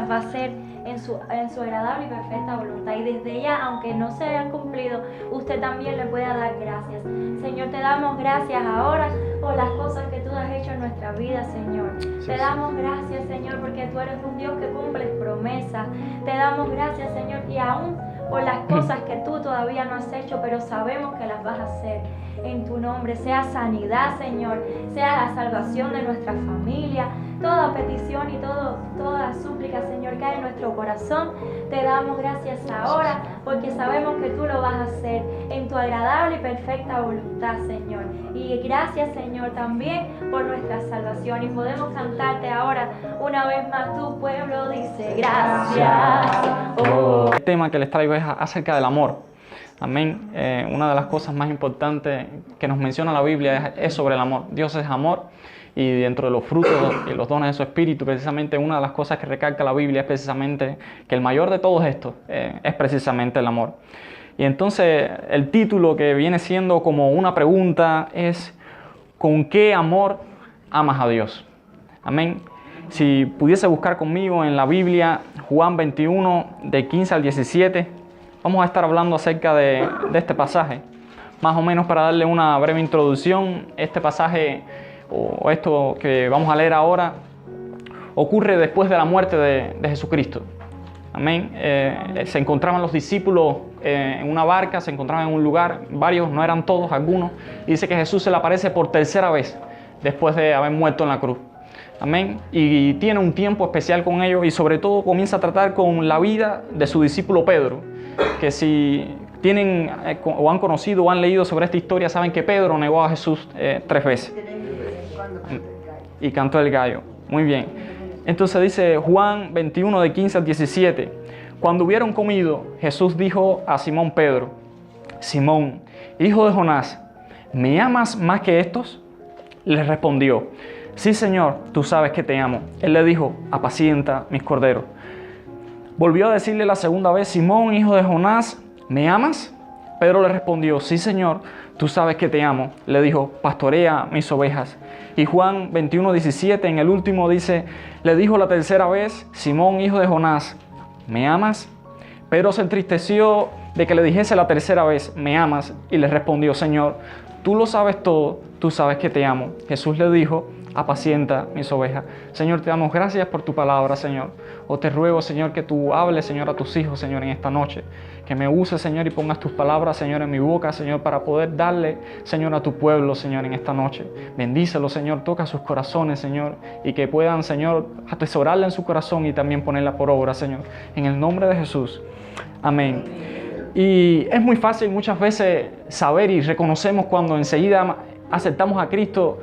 las va a hacer en su agradable y perfecta voluntad. Y desde ya, aunque no se hayan cumplido, usted también le pueda dar gracias. Señor, te damos gracias ahora por las cosas que tú has hecho en nuestra vida, Señor. Te damos gracias, Señor, porque tú eres un Dios que cumple promesas. Te damos gracias, Señor, y aún por las cosas que tú todavía no has hecho, pero sabemos que las vas a hacer. En tu nombre, sea sanidad, Señor, sea la salvación de nuestra familia, toda petición y toda súplica, Señor, que hay en nuestro corazón. Te damos gracias ahora porque sabemos que tú lo vas a hacer en tu agradable y perfecta voluntad, Señor. Y gracias, Señor, también por nuestra salvación. Y podemos cantarte ahora una vez más. Tu pueblo dice gracias. Oh. El tema que les traigo es acerca del amor. Amén. Una de las cosas más importantes que nos menciona la Biblia es sobre el amor. Dios es amor. Y dentro de los frutos y los dones de su espíritu, precisamente una de las cosas que recalca la Biblia es precisamente que el mayor de todos estos es precisamente el amor. Y entonces el título, que viene siendo como una pregunta, es ¿con qué amor amas a Dios? Amén. Si pudiese buscar conmigo en la Biblia Juan 21 de 15 al 17, vamos a estar hablando acerca de este pasaje. Más o menos para darle una breve introducción, este pasaje o esto que vamos a leer ahora ocurre después de la muerte de Jesucristo. Amén. Se encontraban los discípulos en una barca, se encontraban en un lugar, varios, no eran todos, algunos, y dice que Jesús se le aparece por tercera vez después de haber muerto en la cruz. Amén. Y tiene un tiempo especial con ellos y sobre todo comienza a tratar con la vida de su discípulo Pedro, que si tienen o han conocido o han leído sobre esta historia, saben que Pedro negó a Jesús 3 veces. Y cantó el gallo. Muy bien. Entonces dice Juan 21 de 15 al 17. Cuando hubieron comido, Jesús dijo a Simón Pedro: Simón, hijo de Jonás, ¿me amas más que estos? Le respondió: sí, Señor, tú sabes que te amo. Él le dijo: apacienta mis corderos. Volvió a decirle la segunda vez: Simón, hijo de Jonás, ¿me amas? Pedro le respondió: sí, Señor, tú sabes que te amo. Le dijo: pastorea mis ovejas. Y Juan 21, 17, en el último dice, le dijo la tercera vez: Simón, hijo de Jonás, ¿me amas? Pedro se entristeció de que le dijese la tercera vez: ¿me amas? Y le respondió: Señor, tú lo sabes todo, tú sabes que te amo. Jesús le dijo: apacienta mis ovejas. Señor, te damos gracias por tu palabra, Señor. Te ruego, Señor, que tú hables, Señor, a tus hijos, Señor, en esta noche. Que me uses, Señor, y pongas tus palabras, Señor, en mi boca, Señor, para poder darle, Señor, a tu pueblo, Señor, en esta noche. Bendícelo, Señor, toca sus corazones, Señor, y que puedan, Señor, atesorarla en su corazón y también ponerla por obra, Señor. En el nombre de Jesús. Amén. Y es muy fácil muchas veces saber y reconocemos cuando enseguida aceptamos a Cristo,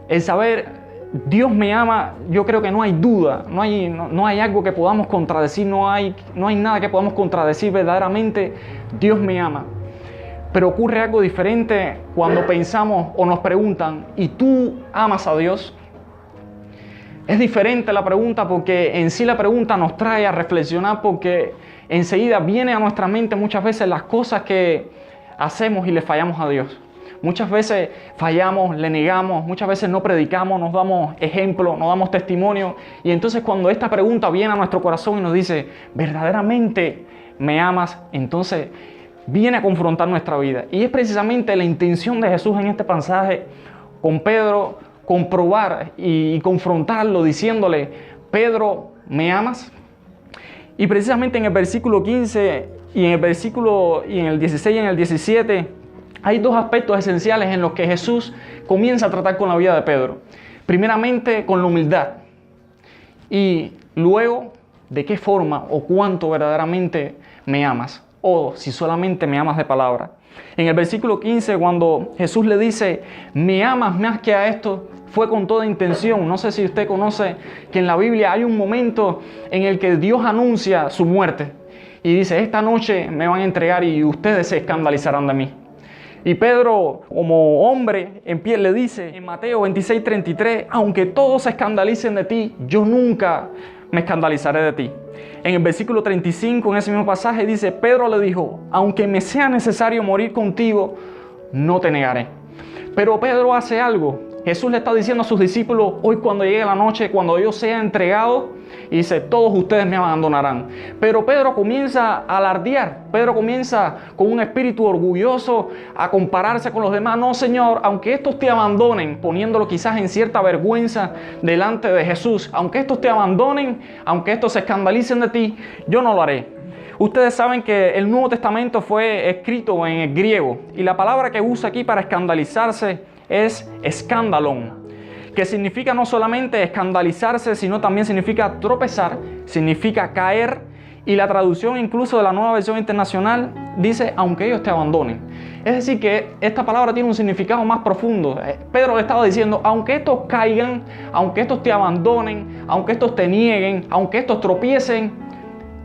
el saber Dios me ama. Yo creo que no hay duda, no hay algo que podamos contradecir, no hay nada que podamos contradecir. Verdaderamente Dios me ama. Pero ocurre algo diferente cuando pensamos o nos preguntan: ¿y tú amas a Dios? Es diferente la pregunta, porque en sí la pregunta nos trae a reflexionar, porque enseguida viene a nuestra mente muchas veces las cosas que hacemos y le fallamos a Dios. Muchas veces fallamos, le negamos, muchas veces no predicamos, nos damos ejemplo, nos damos testimonio. Y entonces cuando esta pregunta viene a nuestro corazón y nos dice: ¿verdaderamente me amas? Entonces viene a confrontar nuestra vida. Y es precisamente la intención de Jesús en este pasaje con Pedro, comprobar y confrontarlo diciéndole: Pedro, ¿me amas? Y precisamente en el versículo 15 y en el 16 y en el 17 hay dos aspectos esenciales en los que Jesús comienza a tratar con la vida de Pedro. Primeramente, con la humildad. Y luego, ¿de qué forma o cuánto verdaderamente me amas? O si solamente me amas de palabra. En el versículo 15, cuando Jesús le dice: ¿me amas más que a esto?, fue con toda intención. No sé si usted conoce que en la Biblia hay un momento en el que Dios anuncia su muerte. Y dice: esta noche me van a entregar y ustedes se escandalizarán de mí. Y Pedro, como hombre en pie, le dice en Mateo 26:33: aunque todos se escandalicen de ti, yo nunca me escandalizaré de ti. En el versículo 35, en ese mismo pasaje, dice: Pedro le dijo: aunque me sea necesario morir contigo, no te negaré. Pero Pedro hace algo. Jesús le está diciendo a sus discípulos: hoy, cuando llegue la noche, cuando yo sea entregado, y dice, todos ustedes me abandonarán. Pero Pedro comienza a alardear, Pedro comienza con un espíritu orgulloso a compararse con los demás. No, Señor, aunque estos te abandonen, poniéndolo quizás en cierta vergüenza delante de Jesús, aunque estos te abandonen, aunque estos se escandalicen de ti, yo no lo haré. Ustedes saben que el Nuevo Testamento fue escrito en el griego y la palabra que usa aquí para escandalizarse es escandalón, que significa no solamente escandalizarse, sino también significa tropezar, significa caer, y la traducción incluso de la Nueva Versión Internacional dice, aunque ellos te abandonen. Es decir, que esta palabra tiene un significado más profundo. Pedro le estaba diciendo, aunque estos caigan, aunque estos te abandonen, aunque estos te nieguen, aunque estos tropiecen,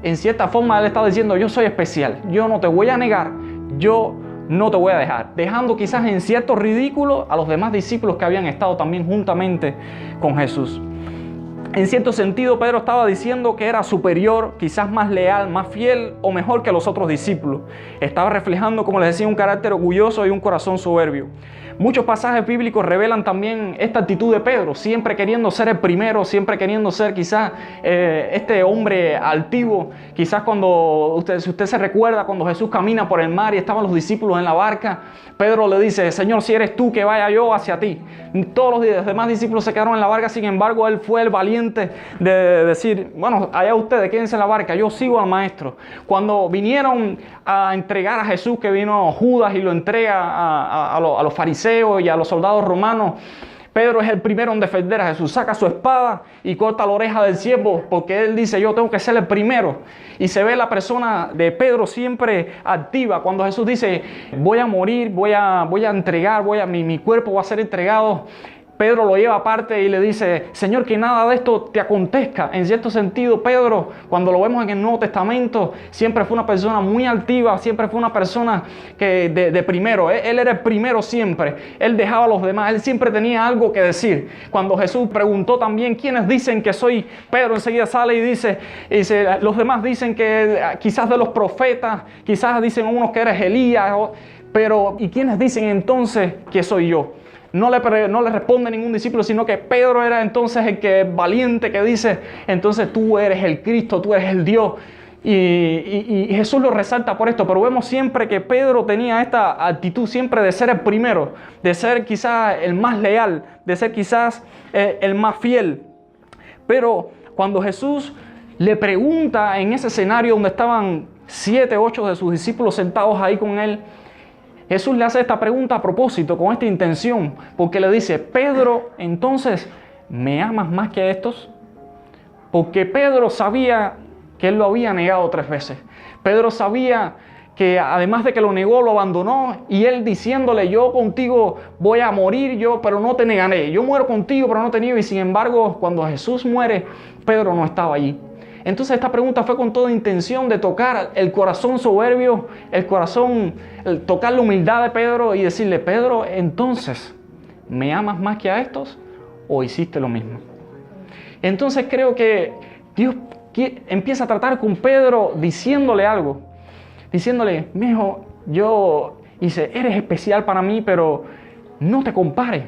en cierta forma él estaba diciendo, yo soy especial, yo no te voy a negar, yo no te voy a dejar, dejando quizás en cierto ridículo a los demás discípulos que habían estado también juntamente con Jesús. En cierto sentido, Pedro estaba diciendo que era superior, quizás más leal, más fiel o mejor que los otros discípulos. Estaba reflejando, como les decía, un carácter orgulloso y un corazón soberbio. Muchos pasajes bíblicos revelan también esta actitud de Pedro, siempre queriendo ser el primero, siempre queriendo ser quizás este hombre altivo. Quizás si usted se recuerda, cuando Jesús camina por el mar y estaban los discípulos en la barca, Pedro le dice, Señor, si eres tú, que vaya yo hacia ti. Todos los demás discípulos se quedaron en la barca, sin embargo, él fue el valiente de decir, bueno, allá ustedes, quédense en la barca, yo sigo al maestro. Cuando vinieron a entregar a Jesús, que vino Judas y lo entrega a los fariseos y a los soldados romanos, Pedro es el primero en defender a Jesús. Saca su espada y corta la oreja del siervo, porque él dice, yo tengo que ser el primero. Y se ve la persona de Pedro siempre activa. Cuando Jesús dice, voy a morir, voy a entregar, mi cuerpo va a ser entregado, Pedro lo lleva aparte y le dice, Señor, que nada de esto te acontezca. En cierto sentido, Pedro, cuando lo vemos en el Nuevo Testamento, siempre fue una persona muy altiva, siempre fue una persona que de primero. Él era el primero siempre. Él dejaba a los demás, él siempre tenía algo que decir. Cuando Jesús preguntó también, ¿quiénes dicen que soy? Pedro enseguida sale y dice, los demás dicen que quizás de los profetas, quizás dicen unos que eres Elías, pero ¿y quiénes dicen entonces que soy yo? No le responde ningún discípulo, sino que Pedro era entonces el que valiente que dice, entonces tú eres el Cristo, tú eres el Dios. Y Jesús lo resalta por esto, pero vemos siempre que Pedro tenía esta actitud siempre de ser el primero, de ser quizás el más leal, de ser quizás el más fiel. Pero cuando Jesús le pregunta en ese escenario donde estaban 7, 8 de sus discípulos sentados ahí con él, Jesús le hace esta pregunta a propósito, con esta intención, porque le dice, Pedro, entonces, ¿me amas más que a estos? Porque Pedro sabía que él lo había negado 3 veces. Pedro sabía que además de que lo negó, lo abandonó, y él diciéndole, yo contigo voy a morir, pero no te negaré. Yo muero contigo, pero no te niego. Y sin embargo, cuando Jesús muere, Pedro no estaba allí. Entonces esta pregunta fue con toda intención de tocar el corazón soberbio, tocar la humildad de Pedro y decirle, Pedro, entonces, ¿me amas más que a estos o hiciste lo mismo? Entonces creo que Dios empieza a tratar con Pedro diciéndole algo, diciéndole, mijo, eres especial para mí, pero no te compares.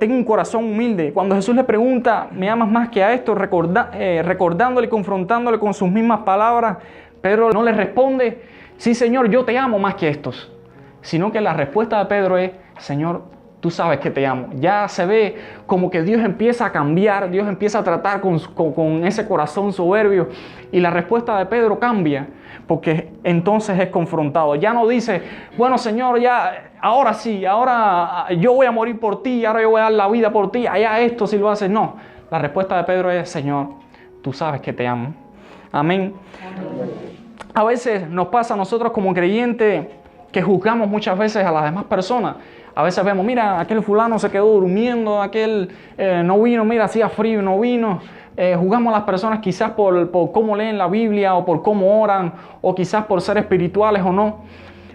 Tengo un corazón humilde. Cuando Jesús le pregunta, ¿me amas más que a esto? Recordándole y confrontándole con sus mismas palabras, Pedro no le responde, sí, Señor, yo te amo más que estos. Sino que la respuesta de Pedro es, Señor, tú sabes que te amo. Ya se ve como que Dios empieza a cambiar, Dios empieza a tratar con ese corazón soberbio. Y la respuesta de Pedro cambia, porque entonces es confrontado. Ya no dice, bueno, Señor, ahora sí, ahora yo voy a morir por ti, ahora yo voy a dar la vida por ti, allá esto si lo haces. No, la respuesta de Pedro es, Señor, tú sabes que te amo. Amén. A veces nos pasa a nosotros como creyentes que juzgamos muchas veces a las demás personas. A veces vemos, mira, aquel fulano se quedó durmiendo, aquel no vino, mira, hacía frío y no vino. Juzgamos a las personas quizás por cómo leen la Biblia o por cómo oran o quizás por ser espirituales o no.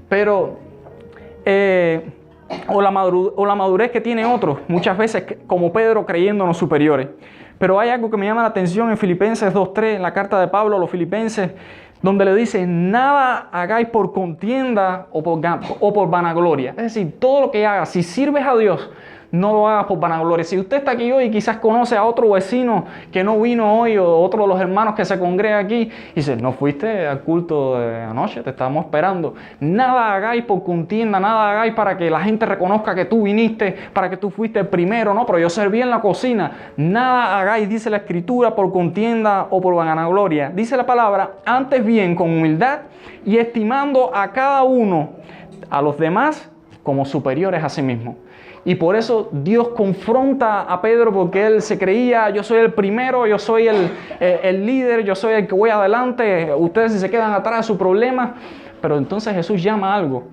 Pero, o la madurez que tienen otros, muchas veces como Pedro creyéndonos superiores. Pero hay algo que me llama la atención en Filipenses 2:3, en la carta de Pablo a los Filipenses, donde le dice, nada hagáis por contienda o por vanagloria. Es decir, todo lo que hagas, si sirves a Dios, no lo hagas por vanagloria. Si usted está aquí hoy y quizás conoce a otro vecino que no vino hoy o otro de los hermanos que se congrega aquí y dice, no fuiste al culto de anoche, te estábamos esperando. Nada hagáis por contienda, nada hagáis para que la gente reconozca que tú viniste, para que tú fuiste el primero, no, pero yo serví en la cocina. Nada hagáis, dice la Escritura, por contienda o por vanagloria. Dice la palabra, antes bien con humildad y estimando a cada uno, a los demás, como superiores a sí mismo. Y por eso Dios confronta a Pedro, porque él se creía, yo soy el primero, yo soy el líder, yo soy el que voy adelante, ustedes si se quedan atrás de su problema. Pero entonces Jesús llama algo,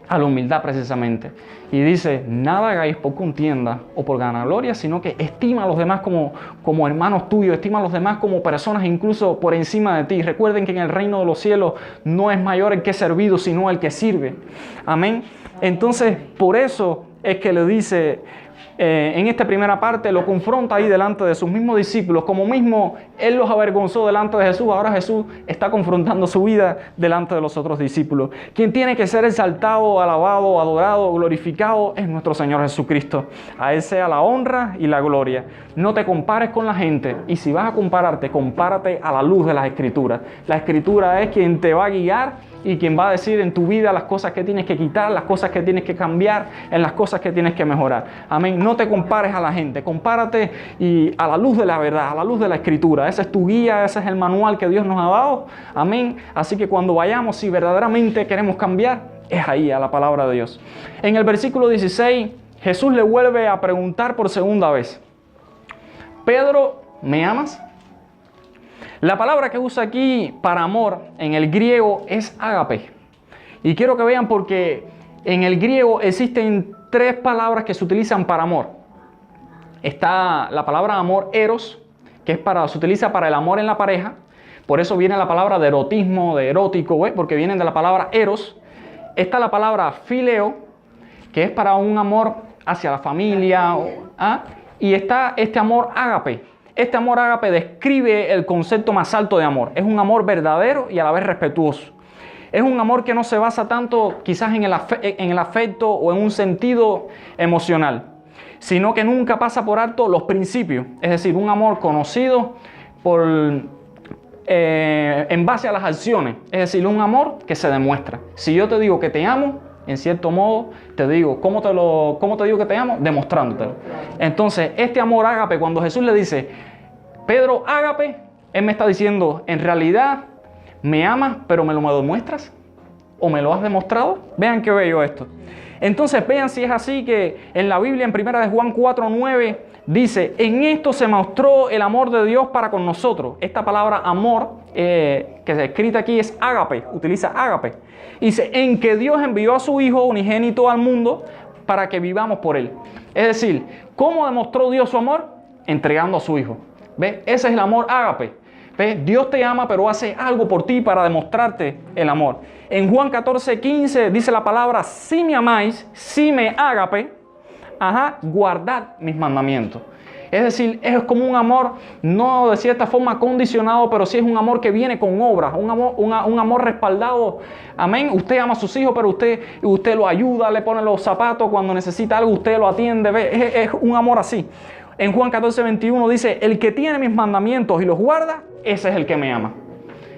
a la humildad precisamente. Y dice, nada hagáis por contienda o por vanagloria, sino que estima a los demás como hermanos tuyos, estima a los demás como personas incluso por encima de ti. Recuerden que en el reino de los cielos no es mayor el que es servido, sino el que sirve. Amén. Entonces, por eso es que le dice, en esta primera parte, lo confronta ahí delante de sus mismos discípulos, como mismo él los avergonzó delante de Jesús, ahora Jesús está confrontando su vida delante de los otros discípulos. Quien tiene que ser exaltado, alabado, adorado, glorificado es nuestro Señor Jesucristo. A Él sea la honra y la gloria. No te compares con la gente, y si vas a compararte, compárate a la luz de las Escrituras. La Escritura es quien te va a guiar y quien va a decir en tu vida las cosas que tienes que quitar, las cosas que tienes que cambiar, en las cosas que tienes que mejorar. Amén. No te compares a la gente, compárate y a la luz de la verdad, a la luz de la Escritura. Esa es tu guía, ese es el manual que Dios nos ha dado. Amén. Así que cuando vayamos, si verdaderamente queremos cambiar, es ahí, a la palabra de Dios. En el versículo 16, Jesús le vuelve a preguntar por segunda vez, Pedro, ¿me amas? La palabra que usa aquí para amor en el griego es ágape. Y quiero que vean porque en el griego existen tres palabras que se utilizan para amor. Está la palabra amor eros, que se utiliza para el amor en la pareja. Por eso viene la palabra de erotismo, de erótico, porque vienen de la palabra eros. Está la palabra fileo, que es para un amor hacia la familia. Y está este amor ágape. Este amor ágape describe el concepto más alto de amor. Es un amor verdadero y a la vez respetuoso. Es un amor que no se basa tanto quizás en el afecto o en un sentido emocional, sino que nunca pasa por alto los principios. Es decir, un amor conocido en base a las acciones. Es decir, un amor que se demuestra. Si yo te digo que te amo, en cierto modo, te digo, ¿cómo te digo que te amo? Demostrándotelo. Entonces, este amor ágape, cuando Jesús le dice, Pedro, ágape, Él me está diciendo, en realidad, ¿me amas, pero me lo demuestras? ¿O me lo has demostrado? Vean qué bello esto. Entonces, vean si es así que en la Biblia, en 1 de Juan 4:9, dice, en esto se mostró el amor de Dios para con nosotros. Esta palabra amor, que se escrita aquí, es ágape, utiliza ágape. Dice, en que Dios envió a su Hijo unigénito al mundo para que vivamos por Él. Es decir, ¿cómo demostró Dios su amor? Entregando a su Hijo. ¿Ves? Ese es el amor ágape. ¿Ves? Dios te ama, pero hace algo por ti para demostrarte el amor. En Juan 14:15 dice la palabra, si me amáis, si me ágape, guardad mis mandamientos. Es decir, es como un amor, no de cierta forma condicionado, pero sí es un amor que viene con obras, un amor respaldado. Amén. Usted ama a sus hijos, pero usted lo ayuda, le pone los zapatos cuando necesita algo, usted lo atiende. ¿Ve? Es un amor así. En Juan 14:21 dice, el que tiene mis mandamientos y los guarda, ese es el que me ama.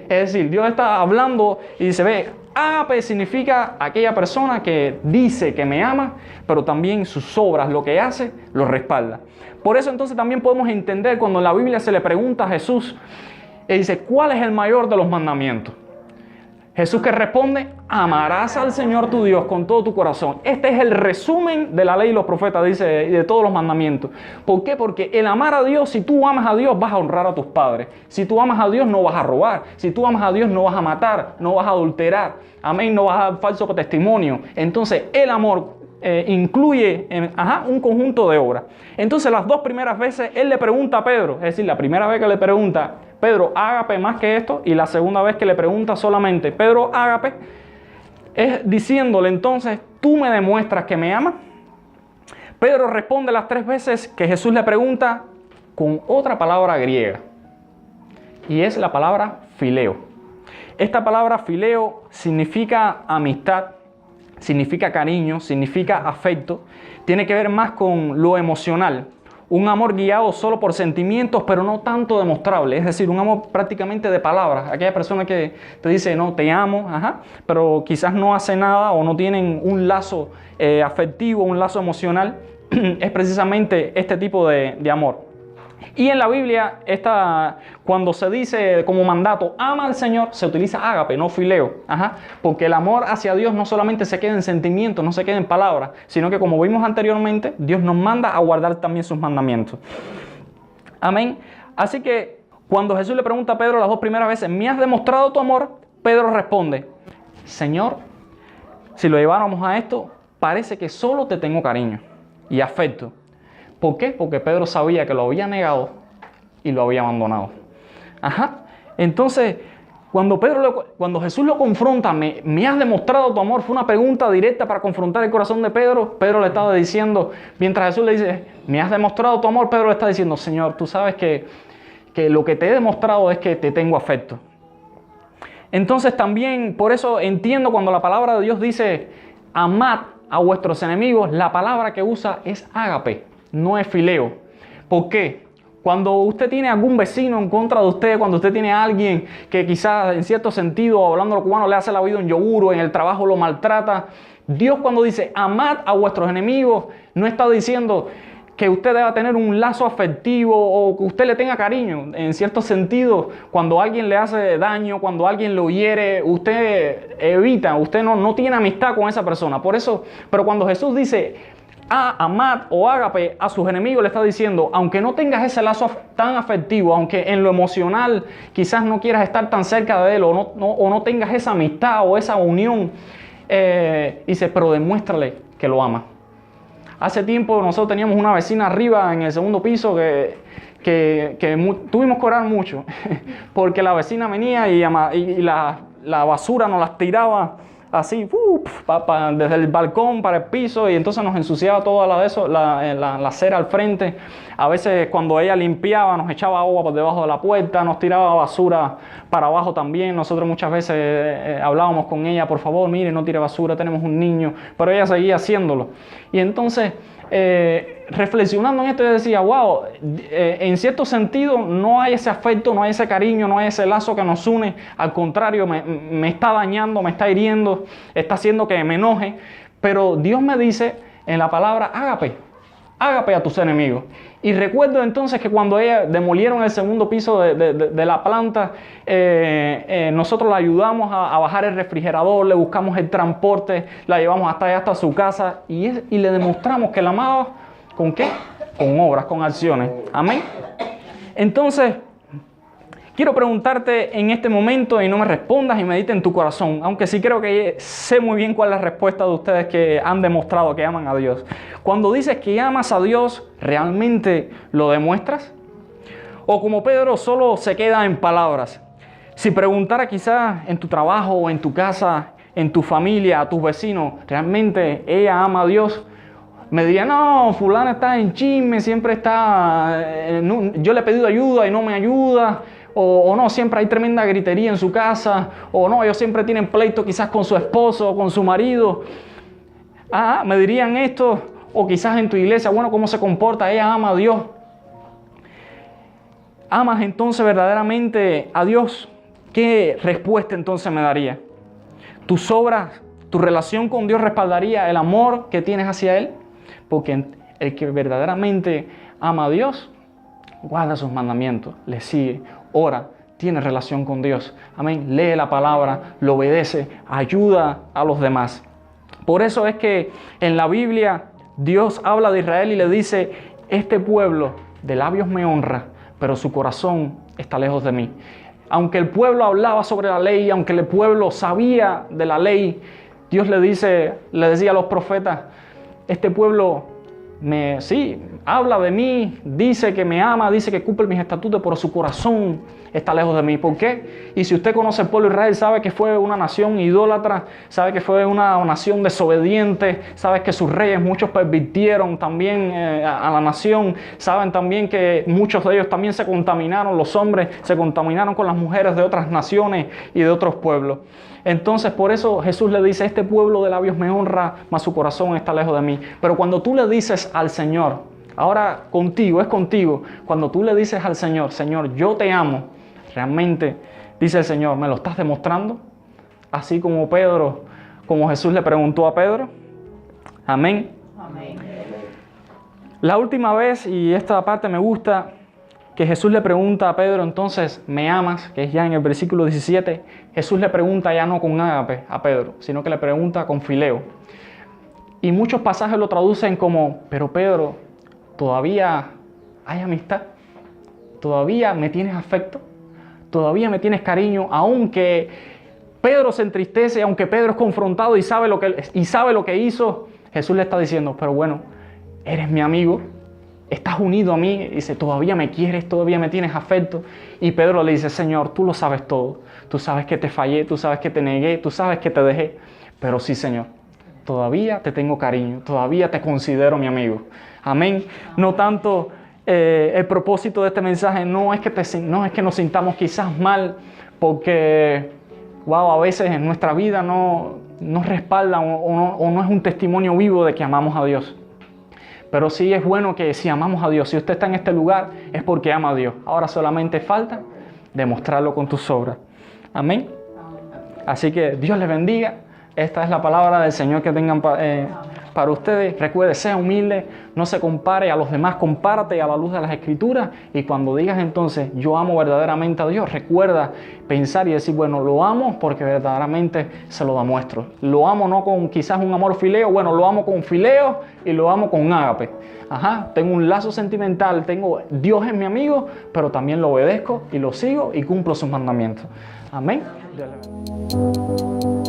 Es decir, Dios está hablando y dice, ve, ágape significa aquella persona que dice que me ama, pero también sus obras, lo que hace, lo respalda. Por eso entonces también podemos entender cuando en la Biblia se le pregunta a Jesús, y dice, ¿cuál es el mayor de los mandamientos? Jesús que responde, amarás al Señor tu Dios con todo tu corazón. Este es el resumen de la ley y los profetas, dice, y de todos los mandamientos. ¿Por qué? Porque el amar a Dios, si tú amas a Dios, vas a honrar a tus padres. Si tú amas a Dios, no vas a robar. Si tú amas a Dios, no vas a matar, no vas a adulterar. Amén, no vas a dar falso testimonio. Entonces, el amor incluye un conjunto de obras. Entonces, las dos primeras veces, Él le pregunta a Pedro, es decir, la primera vez que le pregunta, Pedro, ágape más que esto, y la segunda vez que le pregunta solamente, Pedro, ágape, es diciéndole entonces, ¿tú me demuestras que me amas? Pedro responde las tres veces que Jesús le pregunta con otra palabra griega, y es la palabra fileo. Esta palabra fileo significa amistad, significa cariño, significa afecto, tiene que ver más con lo emocional. Un amor guiado solo por sentimientos, pero no tanto demostrable. Es decir, un amor prácticamente de palabras. Aquella persona que te dice, no, te amo, pero quizás no hace nada o no tienen un lazo afectivo, un lazo emocional. Es precisamente este tipo de amor. Y en la Biblia, cuando se dice como mandato, ama al Señor, se utiliza ágape, no fileo. Porque el amor hacia Dios no solamente se queda en sentimientos, no se queda en palabras, sino que como vimos anteriormente, Dios nos manda a guardar también sus mandamientos. Amén. Así que cuando Jesús le pregunta a Pedro las 2 primeras veces, ¿me has demostrado tu amor? Pedro responde, Señor, si lo lleváramos a esto, parece que solo te tengo cariño y afecto. ¿Por qué? Porque Pedro sabía que lo había negado y lo había abandonado. Entonces, cuando Jesús lo confronta, ¿me has demostrado tu amor? Fue una pregunta directa para confrontar el corazón de Pedro. Pedro le estaba diciendo, mientras Jesús le dice, ¿me has demostrado tu amor? Pedro le está diciendo, Señor, tú sabes que lo que te he demostrado es que te tengo afecto. Entonces también, por eso entiendo cuando la palabra de Dios dice, amad a vuestros enemigos, la palabra que usa es ágape. No es fileo. ¿Por qué? Cuando usted tiene algún vecino en contra de usted, cuando usted tiene a alguien que quizás en cierto sentido, hablando lo cubano, le hace la vida un yogur o en el trabajo lo maltrata, Dios cuando dice amad a vuestros enemigos, no está diciendo que usted deba tener un lazo afectivo o que usted le tenga cariño. En cierto sentido, cuando alguien le hace daño, cuando alguien lo hiere, usted evita, usted no tiene amistad con esa persona. Por eso, pero cuando Jesús dice amad o ágape a sus enemigos, le está diciendo, aunque no tengas ese lazo tan afectivo, aunque en lo emocional quizás no quieras estar tan cerca de él o no tengas esa amistad o esa unión, dice, pero demuéstrale que lo amas. Hace tiempo nosotros teníamos una vecina arriba en el segundo piso que tuvimos que orar mucho porque la vecina venía y la basura nos las tiraba así, desde el balcón para el piso, y entonces nos ensuciaba toda la acera al frente. A veces cuando ella limpiaba nos echaba agua por debajo de la puerta, nos tiraba basura para abajo también. Nosotros muchas veces hablábamos con ella, por favor, mire, no tire basura, tenemos un niño, pero ella seguía haciéndolo. Y entonces, reflexionando en esto, yo decía, wow, en cierto sentido no hay ese afecto, no hay ese cariño, no hay ese lazo que nos une. Al contrario, me está dañando, me está hiriendo, está haciendo que me enoje. Pero Dios me dice en la palabra ágape a tus enemigos. Y recuerdo entonces que cuando ella demolieron el segundo piso de la planta, nosotros la ayudamos a bajar el refrigerador, le buscamos el transporte, la llevamos hasta su casa y le demostramos que la amaba. ¿Con qué? Con obras, con acciones. Amén. Entonces, quiero preguntarte en este momento, y no me respondas y medita en tu corazón, aunque sí creo que sé muy bien cuál es la respuesta de ustedes que han demostrado que aman a Dios. Cuando dices que amas a Dios, ¿realmente lo demuestras? O como Pedro, solo se queda en palabras. Si preguntara quizás en tu trabajo o en tu casa, en tu familia, a tus vecinos, ¿realmente ella ama a Dios? Me diría, no, fulana está en chisme, siempre está, yo le he pedido ayuda y no me ayuda. O no, siempre hay tremenda gritería en su casa, o no, ellos siempre tienen pleito quizás con su esposo o con su marido. Me dirían esto, o quizás en tu iglesia, bueno, ¿cómo se comporta? Ella ama a Dios. ¿Amas entonces verdaderamente a Dios? ¿Qué respuesta entonces me daría? ¿Tus obras, tu relación con Dios respaldaría el amor que tienes hacia Él? Porque el que verdaderamente ama a Dios, guarda sus mandamientos, le sigue, ora, tiene relación con Dios. Amén. Lee la palabra, lo obedece, ayuda a los demás. Por eso es que en la Biblia Dios habla de Israel y le dice, este pueblo de labios me honra, pero su corazón está lejos de mí. Aunque el pueblo hablaba sobre la ley, aunque el pueblo sabía de la ley, Dios le decía a los profetas, este pueblo habla de mí, dice que me ama, dice que cumple mis estatutos, pero su corazón está lejos de mí. ¿Por qué? Y si usted conoce el pueblo de Israel, sabe que fue una nación idólatra, sabe que fue una nación desobediente, sabe que sus reyes, muchos pervirtieron también a la nación, saben también que muchos de ellos también se contaminaron, los hombres se contaminaron con las mujeres de otras naciones y de otros pueblos. Entonces, por eso Jesús le dice, este pueblo de labios me honra, mas su corazón está lejos de mí. Pero cuando tú le dices al Señor, ahora contigo, es contigo, cuando tú le dices al Señor, Señor, yo te amo, realmente, dice el Señor, ¿me lo estás demostrando? Así como Pedro, como Jesús le preguntó a Pedro. Amén. Amén. La última vez, y esta parte me gusta, que Jesús le pregunta a Pedro, entonces, ¿me amas? Que es ya en el versículo 17. Jesús le pregunta ya no con ágape a Pedro, sino que le pregunta con fileo. Y muchos pasajes lo traducen como, pero Pedro, ¿todavía hay amistad? ¿Todavía me tienes afecto? ¿Todavía me tienes cariño? Aunque Pedro se entristece, aunque Pedro es confrontado y sabe lo que hizo, Jesús le está diciendo, pero bueno, eres mi amigo, estás unido a mí, y dice, todavía me quieres, todavía me tienes afecto. Y Pedro le dice, Señor, tú lo sabes todo, tú sabes que te fallé, tú sabes que te negué, tú sabes que te dejé, pero sí, Señor, todavía te tengo cariño, todavía te considero mi amigo. Amén. No tanto el propósito de este mensaje no es que nos sintamos quizás mal porque, wow, a veces en nuestra vida no nos respalda o no es un testimonio vivo de que amamos a Dios. Pero sí es bueno que si amamos a Dios, si usted está en este lugar, es porque ama a Dios. Ahora solamente falta demostrarlo con tus obras. Amén. Así que Dios les bendiga. Esta es la palabra del Señor que tengan para ustedes. Recuerde, sea humilde, no se compare a los demás, compárate a la luz de las Escrituras. Y cuando digas entonces, yo amo verdaderamente a Dios, recuerda pensar y decir, bueno, lo amo porque verdaderamente se lo demuestro. Lo amo no con quizás un amor fileo, bueno, lo amo con fileo y lo amo con ágape. Tengo un lazo sentimental, Dios es mi amigo, pero también lo obedezco y lo sigo y cumplo sus mandamientos. Amén. Dios le bendiga.